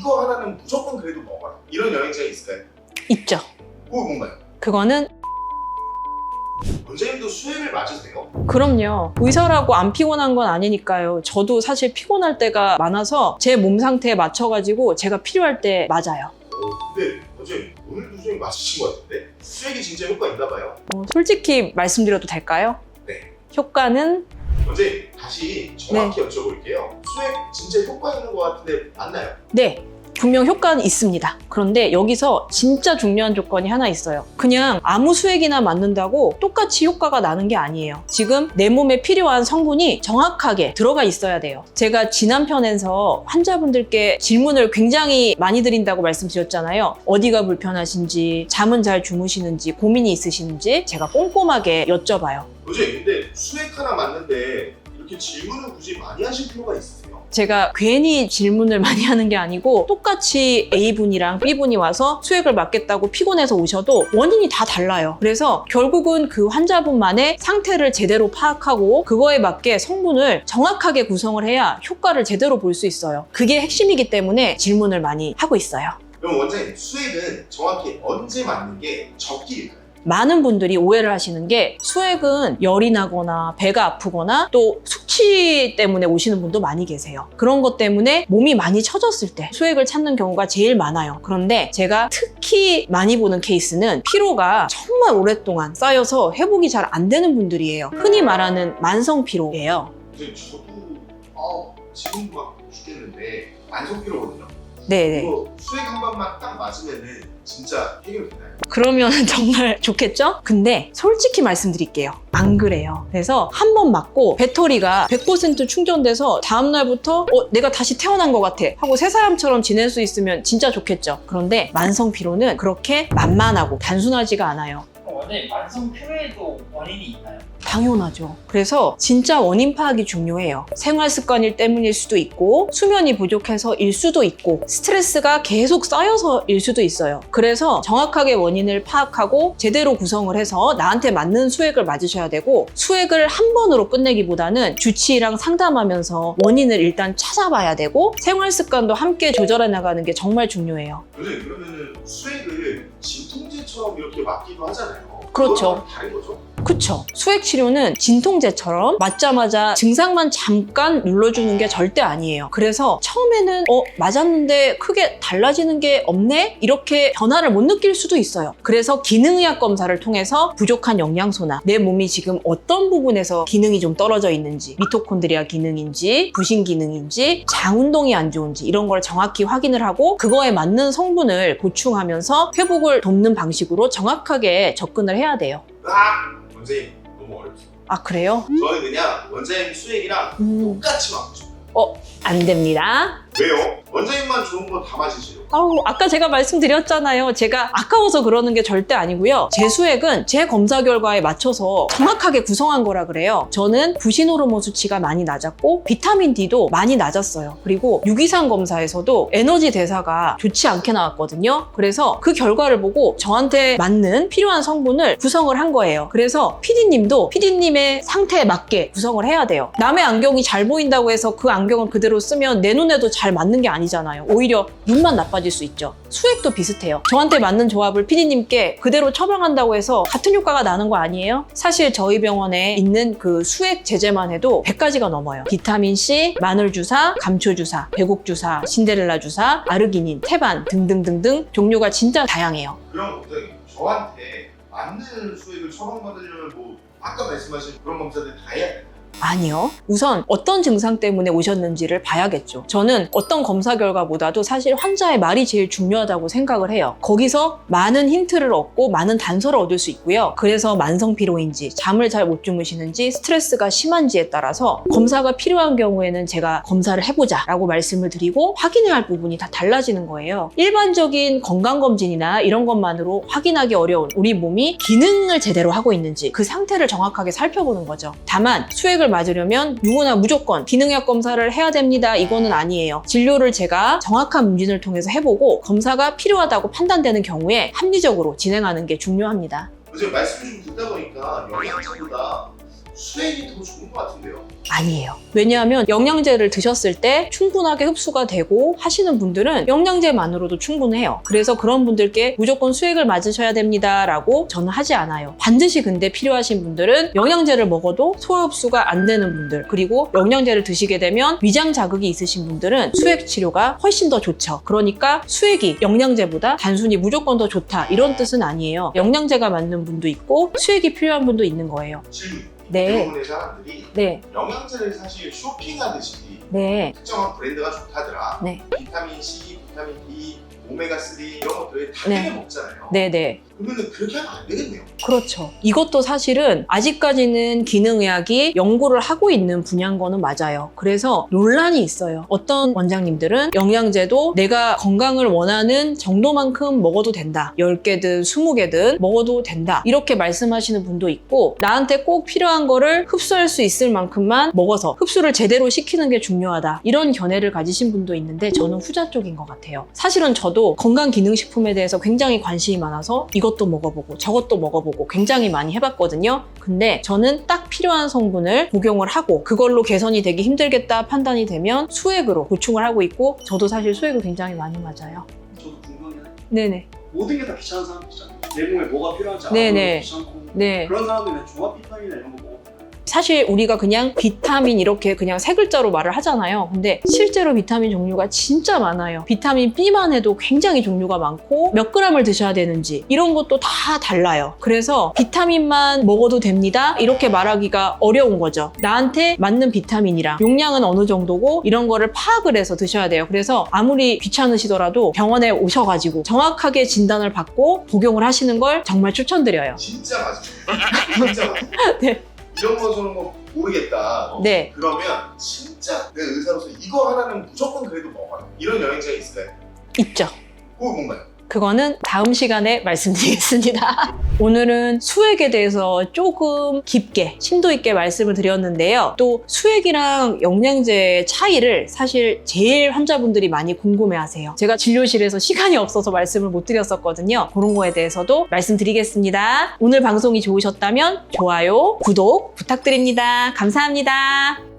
이거 하나는 무조건 그래도 먹어라. 이런 여행자가 있을까요? 있죠. 그거 뭔가요? 그거는 원장님도 수액을 맞으세요? 그럼요. 의사라고 안 피곤한 건 아니니까요. 저도 사실 피곤할 때가 많아서 제 몸 상태에 맞춰가지고 제가 필요할 때 맞아요. 근데 원장님 오늘도 수액 맞으신 것 같은데? 수액이 진짜 효과 있나 봐요? 솔직히 말씀드려도 될까요? 네. 효과는 원장님 다시 정확히 여쭤볼게요. 수액 진짜 효과 있는 것 같은데 맞나요? 네. 분명 효과는 있습니다. 그런데 여기서 진짜 중요한 조건이 하나 있어요. 그냥 아무 수액이나 맞는다고 똑같이 효과가 나는 게 아니에요. 지금 내 몸에 필요한 성분이 정확하게 들어가 있어야 돼요. 제가 지난 편에서 환자분들께 질문을 굉장히 많이 드린다고 말씀드렸잖아요. 어디가 불편하신지, 잠은 잘 주무시는지, 고민이 있으신지 제가 꼼꼼하게 여쭤봐요. 원장님 근데 수액 하나 맞는데 이렇게 질문을 굳이 많이 하실 필요가 있으세요? 제가 괜히 질문을 많이 하는 게 아니고 똑같이 A분이랑 B분이 와서 수액을 맞겠다고 피곤해서 오셔도 원인이 다 달라요. 그래서 결국은 그 환자분만의 상태를 제대로 파악하고 그거에 맞게 성분을 정확하게 구성을 해야 효과를 제대로 볼 수 있어요. 그게 핵심이기 때문에 질문을 많이 하고 있어요. 그럼 원장님 수액은 정확히 언제 맞는 게 적기일까요? 많은 분들이 오해를 하시는 게 수액은 열이 나거나 배가 아프거나 또 숙취 때문에 오시는 분도 많이 계세요. 그런 것 때문에 몸이 많이 처졌을 때 수액을 찾는 경우가 제일 많아요. 그런데 제가 특히 많이 보는 케이스는 피로가 정말 오랫동안 쌓여서 회복이 잘 안 되는 분들이에요. 흔히 말하는 만성 피로예요. 근데 저도 지금도 막 죽겠는데 만성 피로거든요. 네네. 이거 수액 한 번만 딱 맞으면은 진짜 해결되나요? 그러면 정말 좋겠죠? 근데 솔직히 말씀드릴게요. 안 그래요. 그래서 한 번 맞고 배터리가 100% 충전돼서 다음날부터 내가 다시 태어난 것 같아 하고 새 사람처럼 지낼 수 있으면 진짜 좋겠죠. 그런데 만성 피로는 그렇게 만만하고 단순하지가 않아요. 원래 만성 피로에도 원인이 있나요? 당연하죠. 그래서 진짜 원인 파악이 중요해요. 생활 습관일 때문일 수도 있고 수면이 부족해서일 수도 있고 스트레스가 계속 쌓여서일 수도 있어요. 그래서 정확하게 원인을 파악하고 제대로 구성을 해서 나한테 맞는 수액을 맞으셔야 되고 수액을 한 번으로 끝내기보다는 주치의랑 상담하면서 원인을 일단 찾아봐야 되고 생활 습관도 함께 조절해 나가는 게 정말 중요해요. 선생님 그러면은 수액을 진통제처럼 이렇게 맞기도 하잖아요. 그렇죠. 그거랑 다른 거죠? 그쵸. 수액 치료는 진통제처럼 맞자마자 증상만 잠깐 눌러주는 게 절대 아니에요. 그래서 처음에는 맞았는데 크게 달라지는 게 없네? 이렇게 변화를 못 느낄 수도 있어요. 그래서 기능의학 검사를 통해서 부족한 영양소나 내 몸이 지금 어떤 부분에서 기능이 좀 떨어져 있는지, 미토콘드리아 기능인지, 부신 기능인지, 장 운동이 안 좋은지 이런 걸 정확히 확인을 하고 그거에 맞는 성분을 보충하면서 회복을 돕는 방식으로 정확하게 접근을 해야 돼요. 원장님 너무 어렵죠. 아, 그래요? 저는 그냥 원장님 수액이랑 똑같이 맞고 싶어요. 안 됩니다. 왜요? 원장님만 좋은 거 다 맞으시죠? 아까 제가 말씀드렸잖아요. 제가 아까워서 그러는 게 절대 아니고요. 제 수액은 제 검사 결과에 맞춰서 정확하게 구성한 거라 그래요. 저는 부신 호르몬 수치가 많이 낮았고 비타민 D도 많이 낮았어요. 그리고 유기산 검사에서도 에너지 대사가 좋지 않게 나왔거든요. 그래서 그 결과를 보고 저한테 맞는 필요한 성분을 구성을 한 거예요. 그래서 PD님도 PD님의 상태에 맞게 구성을 해야 돼요. 남의 안경이 잘 보인다고 해서 그 안경을 그대로 쓰면 내 눈에도 잘 맞는 게 아니잖아요. 오히려 눈만 나빠질 수 있죠. 수액도 비슷해요. 저한테 맞는 조합을 PD님께 그대로 처방한다고 해서 같은 효과가 나는 거 아니에요? 사실 저희 병원에 있는 그 수액 제제만 해도 100가지가 넘어요. 비타민C, 마늘주사, 감초주사, 배곡주사, 신데렐라 주사, 아르기닌, 태반 등등등등 종류가 진짜 다양해요. 그럼 원장님 저한테 맞는 수액을 처방받으려면 뭐 아까 말씀하신 그런 검사들 다 해야 돼요? 아니요. 우선 어떤 증상 때문에 오셨는지를 봐야겠죠. 저는 어떤 검사 결과보다도 사실 환자의 말이 제일 중요하다고 생각을 해요. 거기서 많은 힌트를 얻고 많은 단서를 얻을 수 있고요. 그래서 만성 피로인지 잠을 잘 못 주무시는지 스트레스가 심한지에 따라서 검사가 필요한 경우에는 제가 검사를 해보자 라고 말씀을 드리고 확인해야 할 부분이 다 달라지는 거예요. 일반적인 건강검진이나 이런 것만으로 확인하기 어려운 우리 몸이 기능을 제대로 하고 있는지 그 상태를 정확하게 살펴보는 거죠. 다만 수액을 맞으려면 누구나 무조건 기능의학 검사를 해야 됩니다. 이거는 아니에요. 진료를 제가 정확한 문진을 통해서 해보고 검사가 필요하다고 판단되는 경우에 합리적으로 진행하는 게 중요합니다. 선생님 말씀 좀 듣다 보니까 영양제보다 수액이 더 좋은 것 같은데요. 아니에요. 왜냐하면 영양제를 드셨을 때 충분하게 흡수가 되고 하시는 분들은 영양제만으로도 충분해요. 그래서 그런 분들께 무조건 수액을 맞으셔야 됩니다라고 저는 하지 않아요. 반드시 근데 필요하신 분들은 영양제를 먹어도 소화 흡수가 안 되는 분들, 그리고 영양제를 드시게 되면 위장 자극이 있으신 분들은 수액 치료가 훨씬 더 좋죠. 그러니까 수액이 영양제보다 단순히 무조건 더 좋다 이런 뜻은 아니에요. 영양제가 맞는 분도 있고 수액이 필요한 분도 있는 거예요. 질문. 네. 대부분의 사람들이 네, 영양제를 사실 쇼핑하듯이 네, 특정한 브랜드가 좋다더라. 네. 비타민 C, 비타민 D, 오메가3 이런 것들을 다 네. 땡겨 먹잖아요. 네, 네. 그러면 그렇게 하면 안 되겠네요. 그렇죠. 이것도 사실은 아직까지는 기능의학이 연구를 하고 있는 분야인 거는 맞아요. 그래서 논란이 있어요. 어떤 원장님들은 영양제도 내가 건강을 원하는 정도만큼 먹어도 된다. 10개든 20개든 먹어도 된다. 이렇게 말씀하시는 분도 있고, 나한테 꼭 필요한 거를 흡수할 수 있을 만큼만 먹어서 흡수를 제대로 시키는 게 중요하다. 이런 견해를 가지신 분도 있는데 저는 후자 쪽인 것 같아요. 사실은 저도 건강기능식품에 대해서 굉장히 관심이 많아서 이것도 먹어보고 저것도 먹어보고 굉장히 많이 해봤거든요. 근데 저는 딱 필요한 성분을 복용을 하고 그걸로 개선이 되기 힘들겠다 판단이 되면 수액으로 보충을 하고 있고, 저도 사실 수액을 굉장히 많이 맞아요. 저도 궁금한 게 네네. 모든 게 다 귀찮은 사람들이잖아요. 내 몸에 뭐가 필요한지 네네. 알아보는 귀찮고 네. 그런 사람들은 종합 비타민이나 이런 거 먹어도 돼요. 사실 우리가 그냥 비타민 이렇게 그냥 세 글자로 말을 하잖아요. 근데 실제로 비타민 종류가 진짜 많아요. 비타민 B만 해도 굉장히 종류가 많고 몇 그램을 드셔야 되는지 이런 것도 다 달라요. 그래서 비타민만 먹어도 됩니다 이렇게 말하기가 어려운 거죠. 나한테 맞는 비타민이랑 용량은 어느 정도고 이런 거를 파악을 해서 드셔야 돼요. 그래서 아무리 귀찮으시더라도 병원에 오셔가지고 정확하게 진단을 받고 복용을 하시는 걸 정말 추천드려요. 진짜 맞아요. 진짜 맞아요. 네. 이런 거 저런 거 모르겠다. 네. 그러면 진짜 내 의사로서 이거 하나는 무조건 그래도 먹어라. 이런 영양제가 있을까요? 있죠. 그거 뭔가요? 그거는 다음 시간에 말씀드리겠습니다. 오늘은 수액에 대해서 조금 깊게, 심도 있게 말씀을 드렸는데요. 또 수액이랑 영양제의 차이를 사실 제일 환자분들이 많이 궁금해하세요. 제가 진료실에서 시간이 없어서 말씀을 못 드렸었거든요. 그런 거에 대해서도 말씀드리겠습니다. 오늘 방송이 좋으셨다면 좋아요, 구독 부탁드립니다. 감사합니다.